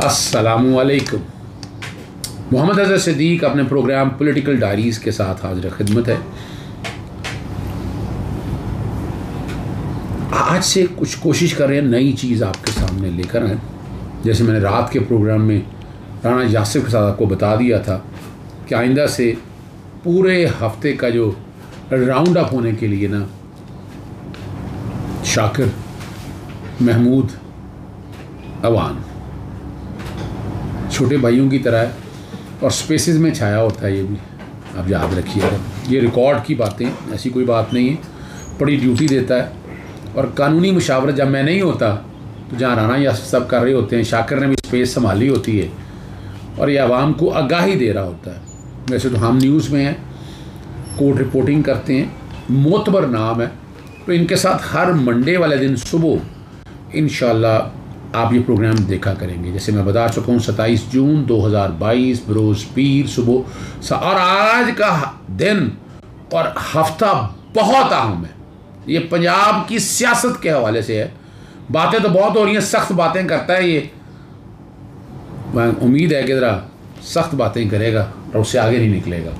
अस्सलामुअलैकुम। मोहम्मद अज़हर सिद्दीक अपने programme political diaries के साथ हाजिर खिदमत है। आज से कुछ कोशिश कर रहे हैं नई चीज़ आपके सामने लेकर आए। जैसे मैंने रात के प्रोग्राम में राना यासिर के साथ आपको बता दिया था कि आइंदा से पूरे हफ्ते का जो राउंड अप होने के लिए ना शाकिर, महमूद, अवान छोटे भाइयों की तरह है और स्पेसेस में छाया होता है। ये भी आप याद रखिएगा, ये रिकॉर्ड की बातें, ऐसी कोई बात नहीं है। बड़ी ड्यूटी देता है और कानूनी मुशावरत जब मैं नहीं होता तो जहाँ राना या सब कर रहे होते हैं, शाकिर ने भी स्पेस संभाली होती है और ये आवाम को आगाही दे रहा होता है। वैसे तो हम न्यूज़ में हैं, कोर्ट रिपोर्टिंग करते हैं, मोतबर नाम है, तो इनके साथ हर मंडे वाले दिन सुबह इंशाल्लाह आप ये प्रोग्राम देखा करेंगे। जैसे मैं बता चुका हूँ 27 जून 2022 बरोज़ पीर सुबह। और आज का दिन और हफ्ता बहुत अहम है। ये पंजाब की सियासत के हवाले से है। बातें तो बहुत हो रही हैं, सख्त बातें करता है ये। मैं उम्मीद है कि ज़रा सख्त बातें करेगा और उससे आगे नहीं निकलेगा।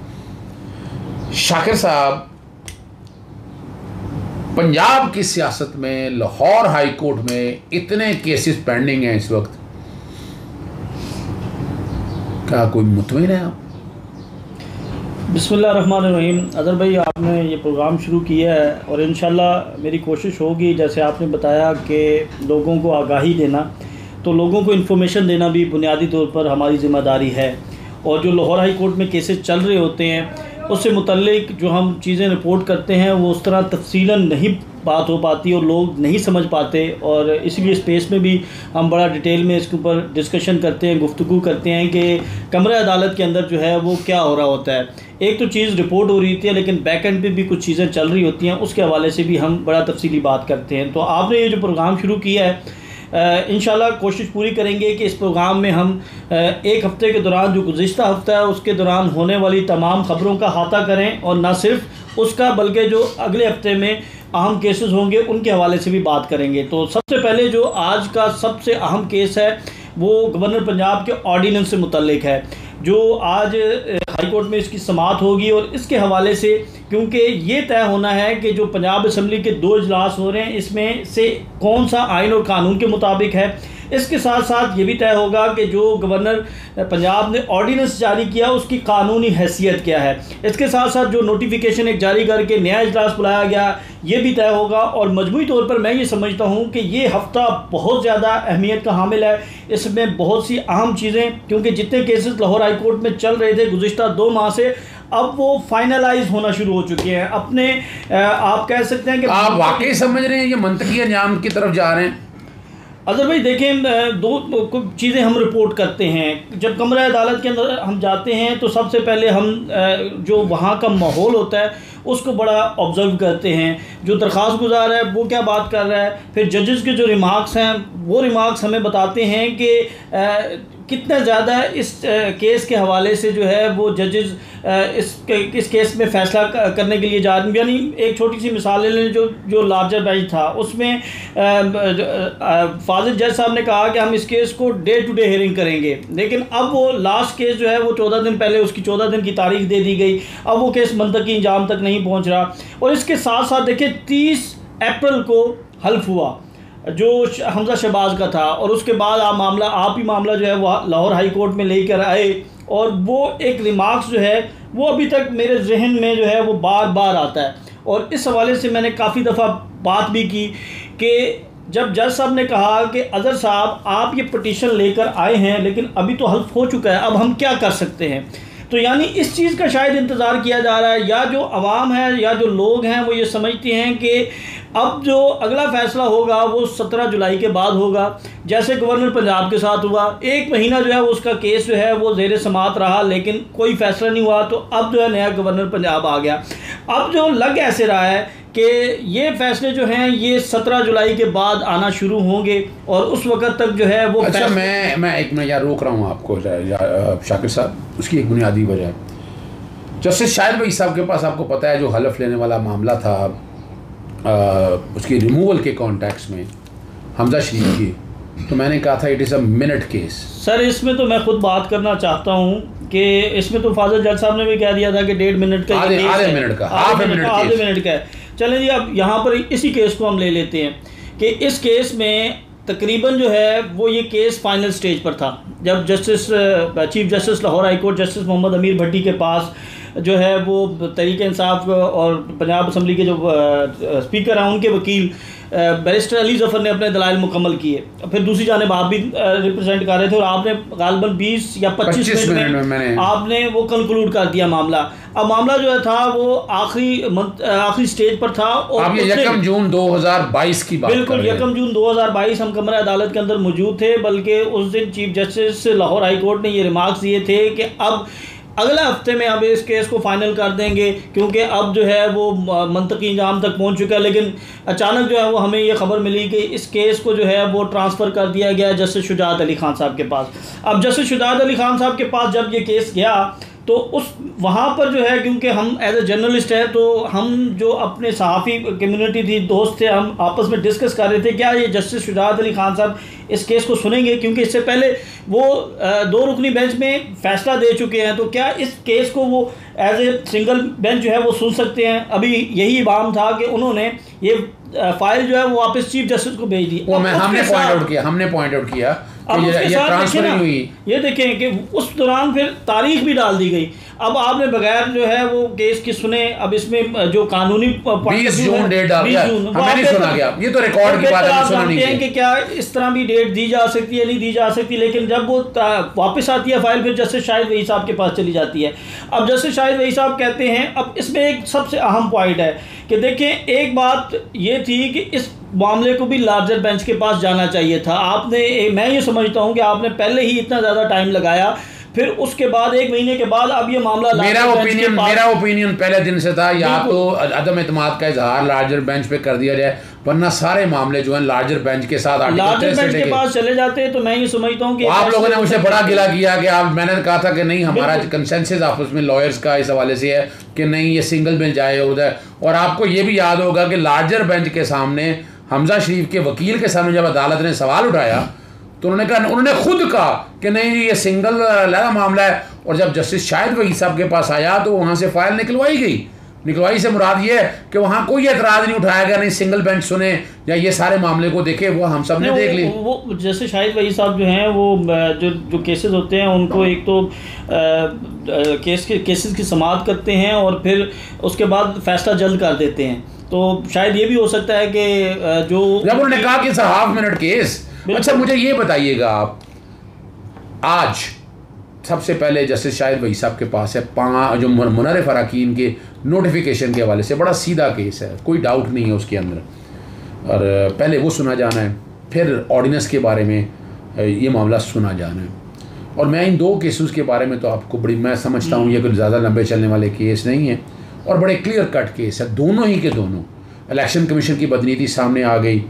शाकिर साहब, पंजाब की सियासत में लाहौर हाई कोर्ट में इतने केसेस पेंडिंग हैं इस वक्त, क्या कोई मुतमईन है आप? बिस्मिल्लाहिर्रहमानिर्रहीम। अज़हर भाई, आपने ये प्रोग्राम शुरू किया है और इंशाल्लाह मेरी कोशिश होगी, जैसे आपने बताया कि लोगों को आगाही देना, तो लोगों को इन्फॉर्मेशन देना भी बुनियादी तौर पर हमारी ज़िम्मेदारी है। और जो लाहौर हाई कोर्ट में केसेस चल रहे होते हैं उससे मुतल्लिक जो हम चीज़ें रिपोर्ट करते हैं वो उस तरह तफसीलन नहीं बात हो पाती और लोग नहीं समझ पाते, और इसलिए स्पेस में भी हम बड़ा डिटेल में इसके ऊपर डिस्कशन करते हैं, गुफ्तगू करते हैं कि कमरे अदालत के अंदर जो है वो क्या हो रहा होता है। एक तो चीज़ रिपोर्ट हो रही थी, लेकिन बैक एंड पे भी कुछ चीज़ें चल रही होती हैं, उसके हवाले से भी हम बड़ा तफसीली बात करते हैं। तो आपने ये जो प्रोग्राम शुरू किया है, इंशाल्लाह कोशिश पूरी करेंगे कि इस प्रोग्राम में हम एक हफ़्ते के दौरान, जो गुज़िश्ता हफ़्ता है उसके दौरान होने वाली तमाम ख़बरों का अहाता करें, और न सिर्फ उसका बल्कि जो अगले हफ़्ते में अहम केसेस होंगे उनके हवाले से भी बात करेंगे। तो सबसे पहले जो आज का सबसे अहम केस है वो गवर्नर पंजाब के ऑर्डीनेंस से मुतल्लिक है, जो आज हाई कोर्ट में इसकी समाअत होगी। और इसके हवाले से क्योंकि ये तय होना है कि जो पंजाब असम्बली के 2 इजलास हो रहे हैं इसमें से कौन सा आइन और कानून के मुताबिक है। इसके साथ साथ ये भी तय होगा कि जो गवर्नर पंजाब ने ऑर्डीनेंस जारी किया उसकी कानूनी हैसियत क्या है। इसके साथ साथ जो नोटिफिकेशन एक जारी करके नया इजलास बुलाया गया ये भी तय होगा। और मजमूई तौर पर मैं ये समझता हूँ कि ये हफ़्ता बहुत ज़्यादा अहमियत का हामिल है। इसमें बहुत सी अहम चीज़ें, क्योंकि जितने केसेस लाहौर हाई कोर्ट में चल रहे थे गुज़िश्ता 2 माह से, अब वो फाइनलाइज होना शुरू हो चुके हैं। अपने आप कह सकते हैं कि आप वाकई समझ रहे हैं ये मंतकी अंजाम की तरफ जा रहे हैं? अज़हर भाई देखें, 2 चीज़ें हम रिपोर्ट करते हैं। जब कमरा अदालत के अंदर हम जाते हैं तो सबसे पहले हम जो वहाँ का माहौल होता है उसको बड़ा ऑब्ज़र्व करते हैं। जो दरख्वास्त गुजार है वो क्या बात कर रहा है, फिर जजेस के जो रिमार्क्स हैं वो रिमार्क्स हमें बताते हैं कि कितना ज़्यादा इस केस के हवाले से जो है वो जजेस इस केस में फ़ैसला करने के लिए जा रहे हैं। यानी एक छोटी सी मिसाल लें, जो लार्जर बेंच था उसमें फाजिल जज साहब ने कहा कि हम इस केस को डे टू डे हियरिंग करेंगे, लेकिन अब वो लास्ट केस जो है वो 14 दिन पहले उसकी 14 दिन की तारीख दे दी गई। अब वो केस मंतकी इंजाम तक नहीं पहुँच रहा। और इसके साथ साथ देखिए 30 अप्रैल को हल्फ हुआ जो हमजा शहबाज का था, और उसके बाद आप ही मामला जो है वो लाहौर हाई कोर्ट में लेकर आए, और वो एक रिमार्क्स जो है वो अभी तक मेरे जहन में जो है वो बार बार आता है। और इस हवाले से मैंने काफ़ी दफ़ा बात भी की कि जब जज साहब ने कहा कि अज़हर साहब आप ये पटिशन लेकर आए हैं लेकिन अभी तो हल्फ हो चुका है, अब हम क्या कर सकते हैं। तो यानी इस चीज़ का शायद इंतज़ार किया जा रहा है, या जो अवाम है या जो लोग हैं वो ये समझते हैं कि अब जो अगला फ़ैसला होगा वो 17 जुलाई के बाद होगा। जैसे गवर्नर पंजाब के साथ हुआ, 1 महीना जो है उसका केस जो है वो ज़ेर समाअत रहा लेकिन कोई फ़ैसला नहीं हुआ। तो अब जो है नया गवर्नर पंजाब आ गया। अब जो लग ऐसे रहा है कि ये फ़ैसले जो हैं ये 17 जुलाई के बाद आना शुरू होंगे, और उस वक्त तक जो है वो। अच्छा, मैं एक मिनट यार रोक रहा हूँ आपको शाकिर साहब। उसकी एक बुनियादी वजह है, जस्टिस शाहिद भाई साहब के पास आपको पता है जो हलफ लेने वाला मामला था उसकी रिमूवल के कॉन्टेक्स्ट में हमजा शरीफ की तो मैंने कहा था it is a minute case. Sir इसमें तो मैं खुद बात करना चाहता हूँ कि इसमें तो फादर जज साहब ने भी कह दिया था कि 1.5 मिनट का, आधे मिनट का, आधे मिनट का है। चलें जी, अब यहाँ पर इसी केस को हम ले लेते हैं कि इस केस में तकरीबन जो है वो ये केस फाइनल स्टेज पर था जब chief justice Lahore high court justice Mohammad Amir Bhatti के पास जो है वो तहरीक इंसाफ और पंजाब असम्बली के जो स्पीकर हैं उनके वकील बैरिस्टर अली ज़फ़र ने अपने दलाइल मुकम्मल किए। फिर दूसरी जानिब आप भी रिप्रेजेंट कर रहे थे और आपने गालबन 20 या 25 मिनट में आपने वो कंक्लूड कर दिया मामला। अब मामला जो है था वो आखिरी स्टेज पर था और आप ये 1 जून 2022 की बात बिल्कुल 1 जून 2022 हम कमरा अदालत के अंदर मौजूद थे, बल्कि उस दिन chief justice Lahore high court ने ये रिमार्क्स दिए थे कि अब अगले हफ्ते में अब इस केस को फाइनल कर देंगे क्योंकि अब जो है वो मंतकी इंजाम तक पहुंच चुका है। लेकिन अचानक जो है वो हमें ये खबर मिली कि इस केस को जो है वो ट्रांसफ़र कर दिया गया जस्टिस शुजात अली खान साहब के पास। अब जस्टिस शुजात अली खान साहब के पास जब ये केस गया तो उस वहाँ पर जो है क्योंकि हम एज ए जर्नलिस्ट है तो हम जो अपने सहाफ़ी कम्युनिटी थी, दोस्त थे, हम आपस में डिस्कस कर रहे थे क्या ये जस्टिस शुजात अली खान साहब इस केस को सुनेंगे, क्योंकि इससे पहले वो 2 रुकनी बेंच में फ़ैसला दे चुके हैं, तो क्या इस केस को वो एज ए सिंगल बेंच जो है वो सुन सकते हैं। अभी यही बाम था कि उन्होंने ये फाइल जो है वो वापस चीफ जस्टिस को भेज दी। हमने पॉइंट आउट किया अब उसके साथ ये देखें कि उस दौरान फिर तारीख भी डाल दी गई। अब आपने बगैर जो है वो केस की सुने, अब इसमें जो कानूनी 20 जून डेट डाल दिया, हमें नहीं सुना गया, ये तो रिकॉर्ड की बात है, सुना नहीं है कि क्या इस तरह भी डेट दी जा सकती है, नहीं दी जा सकती। लेकिन जब वो वापस आती है फाइल फिर जस्टिस शाहिद वही साहब के पास चली जाती है। अब जस्टिस शाहिद वही साहब कहते हैं, अब इसमें एक सबसे अहम पॉइंट है कि देखें एक बात ये थी कि इस मामले को भी लार्जर बेंच के पास जाना चाहिए था। मैं ये समझता हूँ कि आपने पहले ही इतना ज़्यादा टाइम लगाया, फिर उसके बाद 1 महीने के बाद अब ये मामला मेरा ओपिनियन पहले दिन से था या तो अदम एतमाद का इजहार लार्जर बेंच पे कर दिया जाए, वरना सारे मामले जो हैं लार्जर बेंच के साथ लार्जर बेंच के पास चले जाते हैं। तो मैं ये समझता हूँ कि आप लोगों ने मुझे बड़ा गिला किया कि मैंने कहा था कि नहीं, हमारा कंसेंसस आपस में लॉयर्स का इस हवाले से है कि नहीं ये सिंगल बेंच आए उधर। और आपको ये भी याद होगा कि लार्जर बेंच के सामने हमजा शरीफ के वकील के सामने जब अदालत ने सवाल उठाया तो उन्होंने खुद कहा कि नहीं ये सिंगल लहरा मामला है। और जब जस्टिस शाहिद वही साहब के पास आया तो वहाँ से फाइल निकलवाई गई। निकलवाई से मुराद ये है कि वहाँ कोई एतराज़ नहीं उठाया गया, नहीं सिंगल बेंच सुने या ये सारे मामले को देखे, वो हम सब ने देख ली। वो जैसे शाहिद वही साहब जो हैं वो जो केसेस होते हैं उनको एक तो केसेस की समाअत करते हैं और फिर उसके बाद फैसला जल्द कर देते हैं। तो शायद ये भी हो सकता है कि जो जब उन्होंने कहा कि it's a half minute case. अच्छा मुझे ये बताइएगा आप, आज सबसे पहले जस्टिस शाहिद वही साहब के पास है जो मुनर्रिफ अरकान के नोटिफिकेशन के हवाले से बड़ा सीधा केस है, कोई डाउट नहीं है उसके अंदर, और पहले वो सुना जाना है, फिर ऑर्डिनेंस के बारे में ये मामला सुना जाना है। और मैं इन 2 केसेस के बारे में तो आपको मैं समझता हूँ ये कोई ज़्यादा लंबे चलने वाले केस नहीं है और बड़े क्लियर कट केस है, दोनों ही के दोनों। इलेक्शन कमीशन की बदनीति सामने आ गई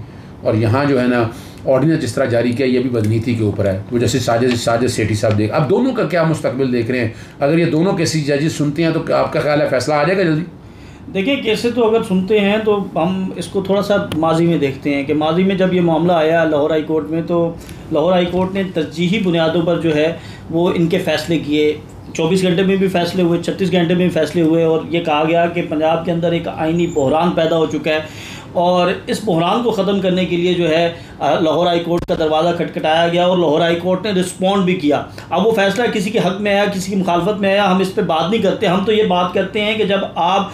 और यहाँ जो है ना ऑर्डिनेंस जिस तरह जारी किया ये भी बदनीति के ऊपर है। वो जैसे साजिद सेठी साहब देख, अब दोनों का क्या मुस्तकबिल देख रहे हैं। अगर ये दोनों केसेस जजेस सुनते हैं तो आपका ख्याल है फैसला आ जाएगा जल्दी? देखिए केसेस तो अगर सुनते हैं तो हम इसको थोड़ा सा माजी में देखते हैं कि माजी में जब ये मामला आया लाहौर हाई कोर्ट में, तो लाहौर हाई कोर्ट ने तरजीही बुनियादों पर जो है वो इनके फ़ैसले किए। 24 घंटे में भी फ़ैसले हुए, 36 घंटे में भी फ़ैसले हुए और ये कहा गया कि पंजाब के अंदर एक आइनी बहरान पैदा हो चुका है और इस बहरान को ख़त्म करने के लिए जो है लाहौर हाई कोर्ट का दरवाज़ा खटखटाया गया और लाहौर हाई कोर्ट ने रिस्पॉन्ड भी किया। अब वो फ़ैसला किसी के हक़ में आया, किसी की मुखालफत में आया, हम इस पर बात नहीं करते। हम तो ये बात करते हैं कि जब आप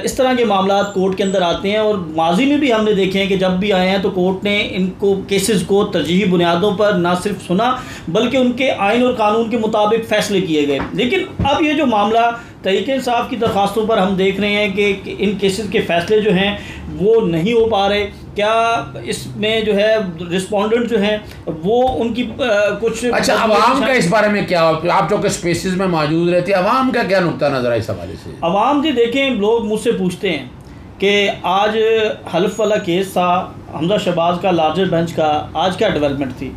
इस तरह के मामला कोर्ट के अंदर आते हैं, और माजी में भी हमने देखे हैं कि जब भी आए हैं तो कोर्ट ने इनको केसेस को तरजीही बुनियादों पर ना सिर्फ सुना बल्कि उनके आइन और कानून के मुताबिक फ़ैसले किए गए। लेकिन अब ये जो मामला तहरीक इंसाफ की दरख्वास्तों पर हम देख रहे हैं कि इन केसेस के फ़ैसले जो हैं वो नहीं हो पा रहे। क्या इसमें जो है रिस्पोंडेंट जो हैं वो उनकी कुछ अच्छा अवाम का इस बारे में क्या, आप जो कि स्पेसेस में मौजूद रहती है, अवाम का क्या नुक्ता नज़र है इस हवाले से? अवाम जी देखें, लोग मुझसे पूछते हैं कि आज हल्फ वाला केस था हमजा शहबाज का लार्जर बेंच का, आज क्या डेवलपमेंट थी?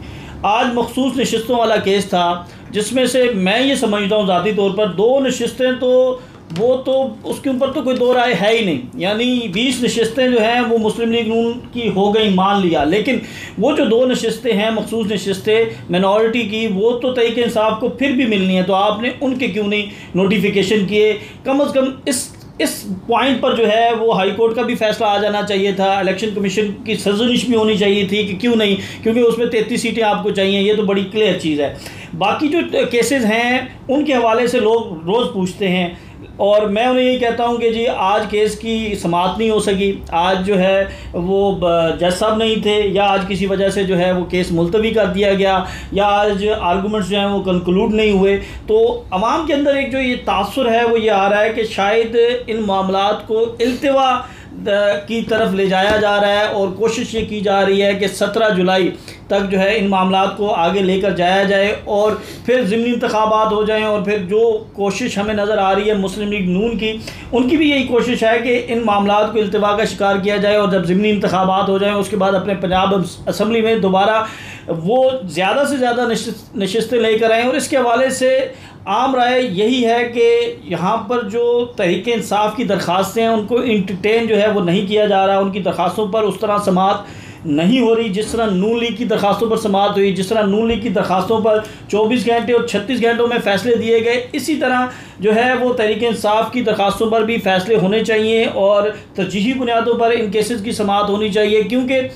आज मखसूस नशिस्तों वाला केस था जिसमें से मैं ये समझता हूँ ज़ाती तौर पर 2 नशिस्तें तो वो तो उसके ऊपर तो कोई दो राय है ही नहीं, यानी 20 नशस्तें जो हैं वो मुस्लिम लीग नून की हो गई, मान लिया, लेकिन वो जो 2 नशस्तें हैं मखसूस नशस्तें मिनॉरिटी की, वो तो तहरीक इंसाफ को फिर भी मिलनी है, तो आपने उनके क्यों नहीं नोटिफिकेशन किए? कम अज़ कम इस पॉइंट पर जो है वो हाई कोर्ट का भी फैसला आ जाना चाहिए था, इलेक्शन कमीशन की सर्जनिश भी होनी चाहिए थी कि क्यों नहीं, क्योंकि उसमें 33 सीटें आपको चाहिए, ये तो बड़ी क्लियर चीज़ है। बाकी जो केसेस हैं उनके हवाले से लोग रोज़ पूछते हैं और मैं उन्हें यही कहता हूं कि जी आज केस की समाअत नहीं हो सकी, आज जो है वो जज साहब नहीं थे, या आज किसी वजह से जो है वो केस मुलतवी कर दिया गया, या आज आर्गूमेंट्स जो हैं वो कंक्लूड नहीं हुए, तो अवाम के अंदर एक जो ये तासुर है वो ये आ रहा है कि शायद इन मामलात को इल्तिवा की तरफ ले जाया जा रहा है और कोशिश ये की जा रही है कि 17 जुलाई तक जो है इन मामलात को आगे लेकर जाया जाए और फिर ज़िमनी इंतखाबात हो जाएं। और फिर जो कोशिश हमें नज़र आ रही है मुस्लिम लीग नून की, उनकी भी यही कोशिश है कि इन मामलात को इल्तिवा का शिकार किया जाए और जब ज़िमनी इंतखाबात हो जाएं उसके बाद अपने पंजाब असम्बली में दोबारा वो ज़्यादा से ज़्यादा नशिस्तें लेकर आएँ। और इसके हवाले से आम राय यही है कि यहाँ पर जो तहरीक इंसाफ की दरख्वास्तें हैं उनको इंटरटेन जो है वो नहीं किया जा रहा, उनकी दरख्वास्तों पर उस तरह समाअत नहीं हो रही जिस तरह नून लीग की दरख्वास्तों पर समाअत हुई, जिस तरह नून लीग की दरख्वास्तों पर 24 घंटे और 36 घंटों में फ़ैसले दिए गए, इसी तरह जो है वो तहरीक इंसाफ की दरख्वास्तों पर भी फ़ैसले होने चाहिए और तरजीही बुनियादों पर इन केसेस की समाअत होनी चाहिए, क्योंकि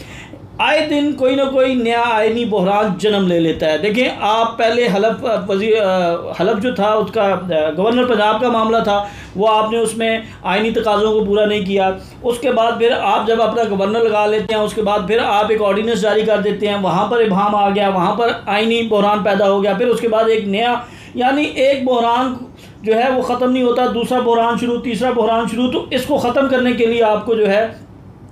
आए दिन कोई ना कोई नया आइनी बहरान जन्म ले लेता है। देखें, आप पहले हलफ जो था उसका गवर्नर पंजाब का मामला था, वो आपने उसमें आइनी तकाज़ों को पूरा नहीं किया, उसके बाद फिर आप जब अपना गवर्नर लगा लेते हैं उसके बाद फिर आप एक ऑर्डिनेंस जारी कर देते हैं, वहाँ पर इबहम आ गया, वहाँ पर आइनी बहरान पैदा हो गया, फिर उसके बाद एक नया, यानी एक बहरान जो है वो ख़त्म नहीं होता, दूसरा बहरान शुरू, तीसरा बहरान शुरू, तो इसको ख़त्म करने के लिए आपको जो है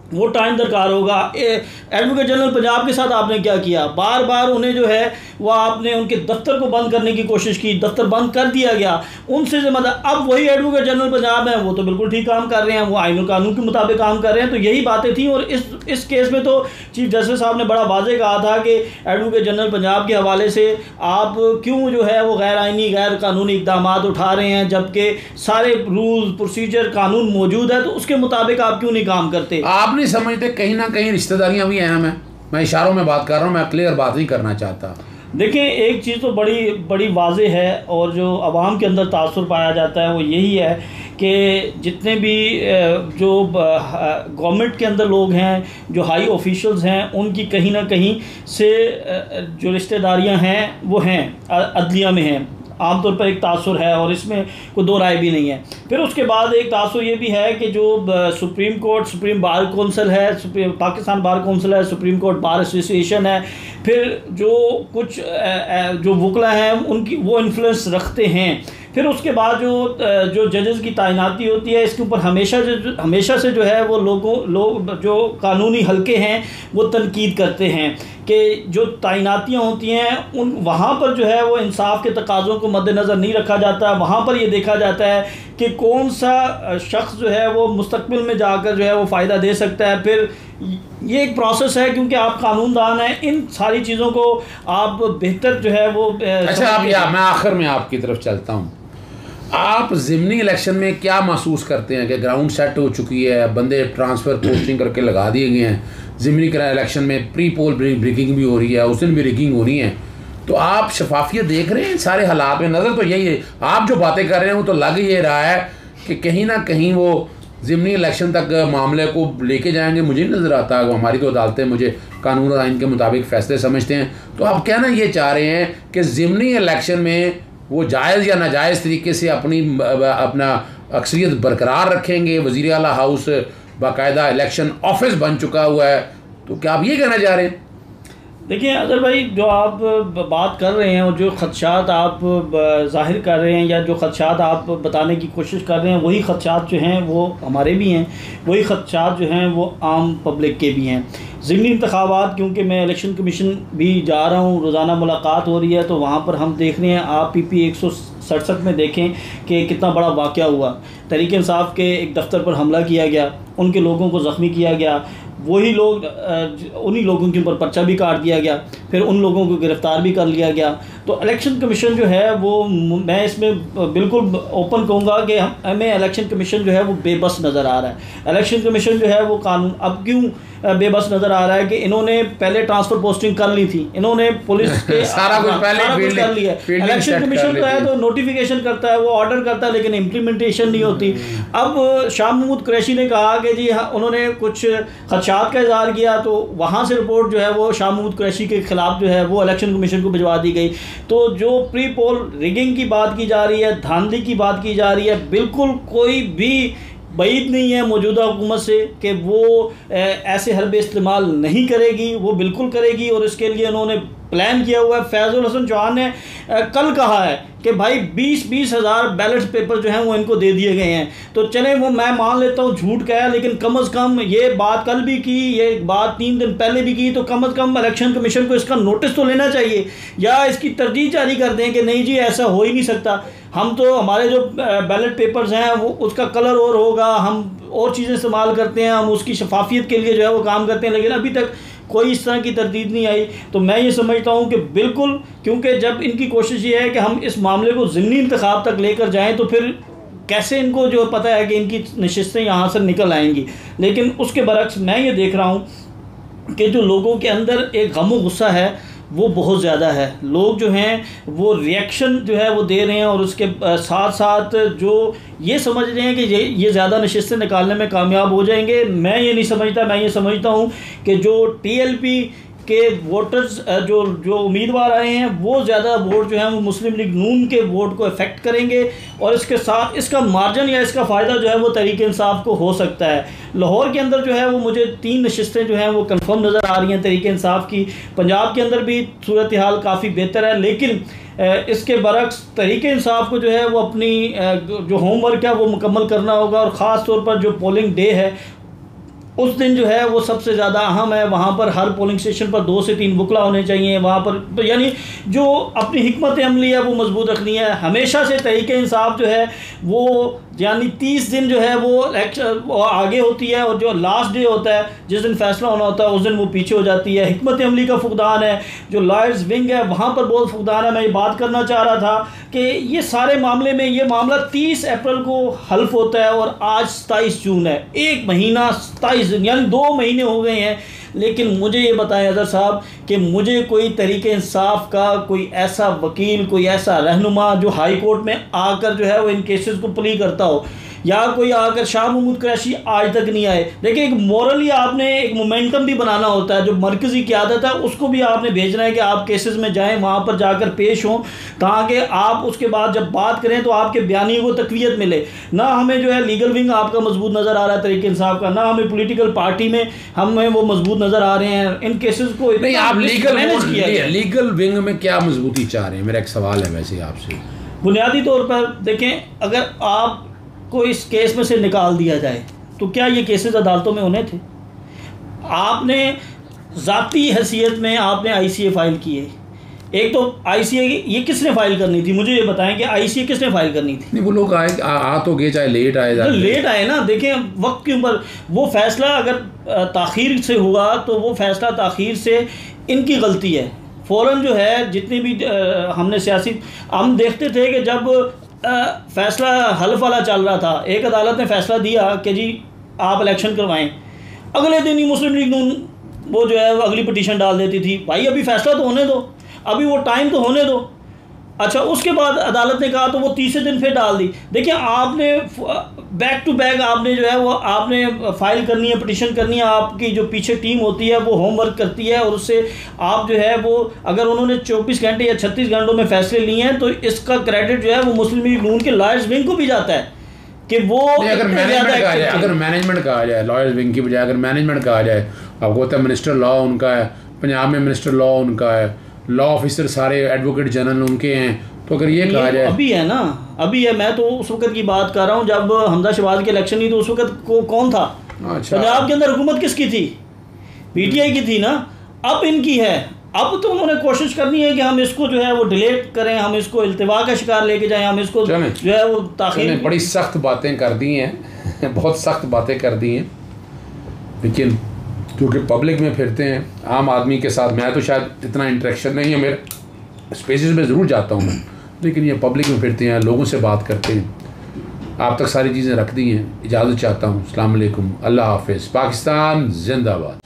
वो टाइम दरकार होगा। एडवोकेट जनरल पंजाब के साथ आपने क्या किया, बार बार उन्हें जो है वो आपने उनके दफ्तर को बंद करने की कोशिश की, दफ्तर बंद कर दिया गया, उनसे मतलब अब वही एडवोकेट जनरल पंजाब है, वो तो बिल्कुल ठीक काम कर रहे हैं, वो आइन और कानून के मुताबिक काम कर रहे हैं। तो यही बातें थी और इस केस में तो चीफ जस्टिस साहब ने बड़ा वाज़ेह कहा था कि एडवोकेट जनरल पंजाब के हवाले से आप क्यों जो है वो गैर आइनी गैर कानूनी इक़दाम उठा रहे हैं, जबकि सारे रूल प्रोसीजर कानून मौजूद है, तो उसके मुताबिक आप क्यों नहीं काम करते? आप नहीं समझते कहीं ना कहीं रिश्तेदारियां भी अहम हैं? मैं इशारों में बात कर रहा हूँ, मैं क्लियर बात नहीं करना चाहता। देखिए, एक चीज़ तो बड़ी वाज़ेह है और जो आवाम के अंदर तासुर पाया जाता है वो यही है कि जितने भी जो गवर्नमेंट के अंदर लोग हैं, जो हाई ऑफिशियल्स हैं, उनकी कहीं ना कहीं से जो रिश्तेदारियां हैं वो हैं अदलिया में हैं, आमतौर पर एक तासुर है और इसमें कोई दो राय भी नहीं है। फिर उसके बाद एक तासुर ये भी है कि जो supreme court, supreme bar council है, पाकिस्तान बार कौंसिल है, सुप्रीम कोर्ट बार एसोसिएशन है, फिर जो कुछ जो वकला हैं उनकी वो इन्फ्लुएंस रखते हैं। फिर उसके बाद जो जजेस की तैनाती होती है, इसके ऊपर हमेशा से जो है वो लोग जो कानूनी हलके हैं वो तनकीद करते हैं कि जो तैनातियाँ होती हैं उन वहाँ पर जो है वो इंसाफ के तकाज़ों को मद्देनज़र नहीं रखा जाता। वहाँ पर ये देखा जाता है कि कौन सा शख्स जो है वो मुस्तकबिल में जाकर जो है वो फ़ायदा दे सकता है। फिर ये एक प्रोसेस है, क्योंकि आप कानूनदान हैं, इन सारी चीज़ों को आप बेहतर जो है वो अच्छा आप मैं आखिर में आपकी तरफ चलता हूँ। आप ज़िमनी इलेक्शन में क्या महसूस करते हैं कि ग्राउंड सेट हो चुकी है, बंदे ट्रांसफ़र पोस्टिंग करके लगा दिए गए हैं, ज़िमनी इलेक्शन में प्री पोल ब्रेकिंग भी हो रही है, उस दिन भी रिगिंग हो रही है, तो आप शफाफियत देख रहे हैं सारे हालात में? नज़र तो यही है, आप जो बातें कर रहे हैं वो तो लग ये रहा है कि कहीं ना कहीं वो ज़िमनी इलेक्शन तक मामले को लेके जाएंगे। मुझे नहीं नज़र आता, हमारी तो अदालतें मुझे कानून और आइन के मुताबिक फ़ैसले समझते हैं। तो आप कहना ये चाह रहे हैं कि ज़िमनी इलेक्शन में वो जायज़ या नाजायज़ तरीके से अपना अक्सरियत बरकरार रखेंगे? वज़ीर आला हाउस बाकायदा इलेक्शन ऑफिस बन चुका हुआ है, तो क्या आप ये कहना चाह रहे हैं? देखिए अदर भाई, जो आप बात कर रहे हैं और जो ख़दशात आप ज़ाहिर कर रहे हैं या जो ख़दशात आप बताने की कोशिश कर रहे हैं, वही ख़दशात जो हैं वो हमारे भी हैं, वही ख़दशात जो हैं वो आम पब्लिक के भी हैं। ज़िमनी इंतखाबात, क्योंकि मैं इलेक्शन कमीशन भी जा रहा हूँ, रोज़ाना मुलाकात हो रही है, तो वहाँ पर हम देख रहे हैं, आप PP 167 में देखें कि कितना बड़ा वाक़या हुआ। तहरीक इंसाफ के एक दफ्तर पर हमला किया गया, उनके लोगों को ज़ख्मी किया गया, वही लोग उन्हीं लोगों के ऊपर पर्चा भी काट दिया गया। फिर उन लोगों को गिरफ़्तार भी कर लिया गया। तो इलेक्शन कमीशन जो है वो, मैं इसमें बिल्कुल ओपन कहूँगा कि हमें इलेक्शन कमीशन जो है वो बेबस नज़र आ रहा है। इलेक्शन कमीशन जो है वो कानून अब क्यों बेबस नज़र आ रहा है कि इन्होंने पहले ट्रांसफ़र पोस्टिंग कर ली थी, इन्होंने पुलिस के सारा कुछ पहले कर लिया। इलेक्शन कमीशन जो है तो नोटिफिकेशन करता है, वो ऑर्डर करता है, लेकिन इम्प्लीमेंटेशन नहीं होती। अब शाह महमूद कुरैशी ने कहा कि जी उन्होंने कुछ खदशात का इजहार किया, तो वहाँ से रिपोर्ट जो है वो शाह महमूद कुरैशी के खिलाफ जो है वो इलेक्शन कमीशन को भिजवा दी गई। तो जो प्री पोल रिगिंग की बात की जा रही है, धांधली की बात की जा रही है, बिल्कुल कोई भी बईद नहीं है मौजूदा हुकूमत से कि वो ऐसे हरबे इस्तेमाल नहीं करेगी, वो बिल्कुल करेगी। और इसके लिए उन्होंने प्लान किया हुआ है। फैज़ुल हसन चौहान ने कल कहा है कि भाई 20-20 हज़ार बैलेट पेपर जो हैं वो इनको दे दिए गए हैं। तो चलें, वो मैं मान लेता हूँ झूठ कहा, लेकिन कम अज़ कम ये बात कल भी की, ये बात 3 दिन पहले भी की, तो कम अज़ कम इलेक्शन कमीशन को इसका नोटिस तो लेना चाहिए, या इसकी तरजीह जारी कर दें कि नहीं जी ऐसा हो ही नहीं सकता। हम तो हमारे जो बैलेट पेपर्स हैं वो उसका कलर और होगा, हम और चीज़ें इस्तेमाल करते हैं, हम उसकी शफाफियत के लिए जो है वो काम करते हैं, लेकिन अभी तक कोई इस तरह की तरदीद नहीं आई। तो मैं ये समझता हूँ कि बिल्कुल, क्योंकि जब इनकी कोशिश ये है कि हम इस मामले को ज़िमनी इंतखाब तक लेकर जाएँ, तो फिर कैसे इनको जो पता है कि इनकी नशिस्तें यहाँ से निकल आएंगी। लेकिन उसके बरक्स मैं ये देख रहा हूँ कि जो लोगों के अंदर एक गम व गुस्सा है वो बहुत ज़्यादा है। लोग जो हैं वो रिएक्शन जो है वो दे रहे हैं, और उसके साथ साथ जो ये समझ रहे हैं कि ये ज़्यादा नशिस्तें निकालने में कामयाब हो जाएंगे। मैं ये नहीं समझता। मैं ये समझता हूँ कि जो TLP के वोटर्स जो उम्मीदवार आए हैं वो ज़्यादा वोट जो है वो मुस्लिम लीग नून के वोट को इफ़ेक्ट करेंगे, और इसके साथ इसका मार्जिन या इसका फ़ायदा जो है वो तहरीक इंसाफ को हो सकता है। लाहौर के अंदर जो है वो मुझे 3 नशिस्तें जो हैं वो कंफर्म नज़र आ रही हैं तहरीक इंसाफ की। पंजाब के अंदर भी सूरत हाल काफ़ी बेहतर है, लेकिन इसके बरक्स तहरीक इंसाफ को जो है वो अपनी जो होमवर्क है वो मुकम्मल करना होगा, और ख़ास तौर पर जो पोलिंग डे है उस दिन जो है वो सबसे ज़्यादा अहम है। वहाँ पर हर पोलिंग स्टेशन पर 2 से 3 वकला होने चाहिए वहाँ पर, तो यानी जो अपनी हिकमत अमली है वो मजबूत रखनी है। हमेशा से तहरीक इंसाफ जो है वो यानी 30 दिन जो है वो आगे होती है, और जो लास्ट डे होता है जिस दिन फैसला होना होता है उस दिन वो पीछे हो जाती है। हिकमत अमली का फुकदान है, जो लॉयर्स विंग है वहाँ पर बहुत फुकदान है। मैं ये बात करना चाह रहा था कि ये सारे मामले में, ये मामला 30 अप्रैल को हल्फ होता है और आज 27 जून है, 1 महीना 27 दिन यानी 2 महीने हो गए हैं। लेकिन मुझे ये बताएं अज़हर साहब कि मुझे कोई तहरीक इंसाफ का कोई ऐसा वकील, कोई ऐसा रहनुमा जो हाई कोर्ट में आकर जो है वो इन केसेस को प्ली करता हो, या कोई आकर शाह महमूद कुरैशी आज तक नहीं आए। देखिए, एक मॉरली आपने एक मोमेंटम भी बनाना होता है, जो मरकज़ी क़यादत है उसको भी आपने भेजना है कि आप केसेस में जाएं, वहाँ पर जाकर पेश हों, ताकि आप उसके बाद जब बात करें तो आपके बयानी को तक़वियत मिले। ना हमें जो है लीगल विंग आपका मजबूत नज़र आ रहा है तहरीक इंसाफ का, ना हमें पोलिटिकल पार्टी में हमें वो मजबूत नज़र आ रहे हैं। इन केसेस को नहीं, आप लीगल विंग में क्या मजबूती चाह रहे हैं? मेरा एक सवाल है वैसे आपसे। बुनियादी तौर पर देखें, अगर आप को इस केस में से निकाल दिया जाए तो क्या ये केसेस अदालतों में होने थे? आपने ज़ाती हैसियत में आपने ICA फ़ाइल की है। एक तो ICA ये किसने फ़ाइल करनी थी, मुझे ये बताएं कि ICA किसने फ़ाइल करनी थी? नहीं, वो लोग आ तो गए, चाहे लेट आए, तो लेट आए ना। देखें, वक्त के ऊपर वो फ़ैसला अगर ताख़ीर से हुआ तो वो फ़ैसला ताख़ीर से इनकी गलती है। फ़ौरन जो है जितनी भी हमने सियासी हम देखते थे कि जब फ़ैसला हल्फ वाला चल रहा था, एक अदालत ने फ़ैसला दिया कि जी आप इलेक्शन करवाएं, अगले दिन ही मुस्लिम लीग नून वो जो है वो अगली पिटीशन डाल देती थी, भाई अभी फ़ैसला तो होने दो, अभी वो टाइम तो होने दो। अच्छा, उसके बाद अदालत ने कहा तो वो तीसरे दिन फिर डाल दी। देखिए, आपने बैक टू बैक आपने जो है वो आपने फ़ाइल करनी है, पिटीशन करनी है, आपकी जो पीछे टीम होती है वो होमवर्क करती है, और उससे आप जो है वो अगर उन्होंने 24 घंटे या 36 घंटों में फ़ैसले लिए हैं तो इसका क्रेडिट जो है वो मुस्लिम लीग नून के लॉयर्स विंग को भी जाता है कि वो अगर मैनेजमेंट कहा जाए लॉयर्स विंग की बजाय अगर मैनेजमेंट कहा जाए, आपको पता है मिनिस्टर लॉ उनका है, पंजाब में मिनिस्टर लॉ उनका है, लॉ ऑफिसर सारे एडवोकेट जनरल उनके हैं, तो अगर ये कहा जाए अभी है ना, अभी है। मैं तो उस वक्त की बात कर रहा हूँ जब हमजा शहबाज की इलेक्शन हुई, तो उस वक्त को कौन था? अच्छा, पंजाब के अंदर हुकूमत किसकी थी? PTI की थी ना। अब इनकी है। अब तो उन्होंने कोशिश करनी है कि हम इसको जो है वो डिलीट करें, हम इसको इल्तिवा का शिकार लेके जाएं, हम इसको जो है वो ताख़ीर। बड़ी सख्त बातें कर दी हैं बहुत सख्त बातें कर दी हैं, लेकिन क्योंकि पब्लिक में फिरते हैं आम आदमी के साथ। मैं तो शायद इतना इंटरेक्शन नहीं है मेरे, स्पेसेस में ज़रूर जाता हूँ, लेकिन ये पब्लिक में फिरते हैं, लोगों से बात करते हैं। आप तक सारी चीज़ें रख दी हैं। इजाज़त चाहता हूँ। अस्सलाम वालेकुम, अल्लाह हाफ़िज़। पाकिस्तान जिंदाबाद।